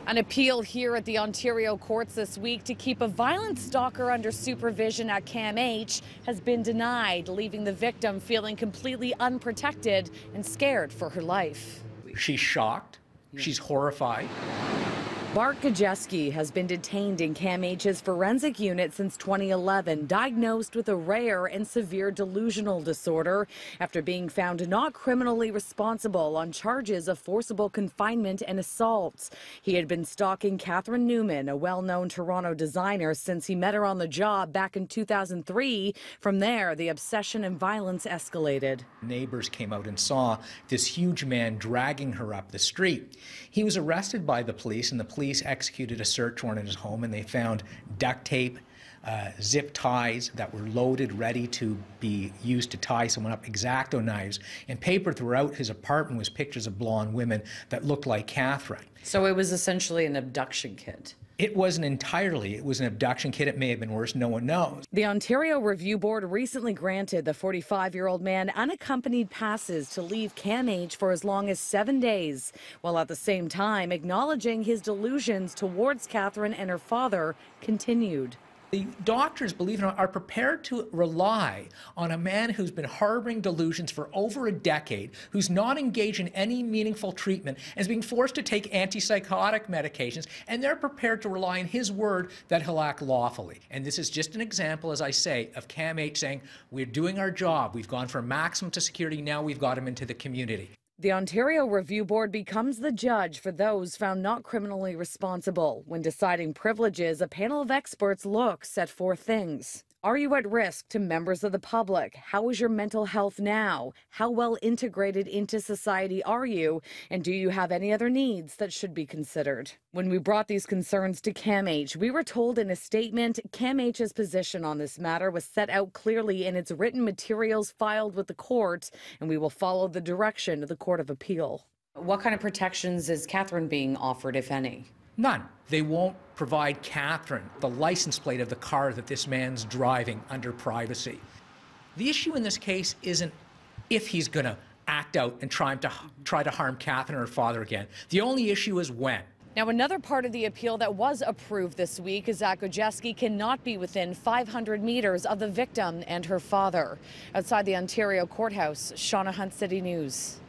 An appeal here at the Ontario courts this week to keep a violent stalker under supervision at CAMH has been denied, leaving the victim feeling completely unprotected and scared for her life. She's shocked. She's horrified. Bart Gajeski has been detained in CAMH's forensic unit since 2011, diagnosed with a rare and severe delusional disorder after being found not criminally responsible on charges of forcible confinement and assault. He had been stalking Catherine Newman, a well-known Toronto designer, since he met her on the job back in 2003. From there, the obsession and violence escalated. Neighbors came out and saw this huge man dragging her up the street. He was arrested by the police, and the police executed a search warrant in his home, and they found duct tape, zip ties that were loaded, ready to be used to tie someone up, X-Acto knives, and papered throughout his apartment was pictures of blonde women that looked like Catherine. So it was essentially an abduction kit. It wasn't entirely. It was an abduction kit. It may have been worse. No one knows. The Ontario Review Board recently granted the 45-year-old man unaccompanied passes to leave CAMH for as long as 7 days, while at the same time acknowledging his delusions towards Catherine and her father continued. The doctors, believe it or not, are prepared to rely on a man who's been harboring delusions for over a decade, who's not engaged in any meaningful treatment, and is being forced to take antipsychotic medications, and they're prepared to rely on his word that he'll act lawfully. And this is just an example, as I say, of CAMH saying, we're doing our job. We've gone from maximum to security. Now we've got him into the community. The Ontario Review Board becomes the judge for those found not criminally responsible. When deciding privileges, a panel of experts looks at 4 things. Are you at risk to members of the public? How is your mental health now? How well integrated into society are you? And do you have any other needs that should be considered? When we brought these concerns to CAMH, we were told in a statement CAMH's position on this matter was set out clearly in its written materials filed with the court, and we will follow the direction of the Court of Appeal. What kind of protections is Catherine being offered, if any? None. They won't provide Catherine the license plate of the car that this man's driving under privacy. The issue in this case isn't if he's going to act out and try to harm Catherine or her father again. The only issue is when. Now, another part of the appeal that was approved this week is that Gajeski cannot be within 500 meters of the victim and her father. Outside the Ontario courthouse, Shauna Hunt, City News.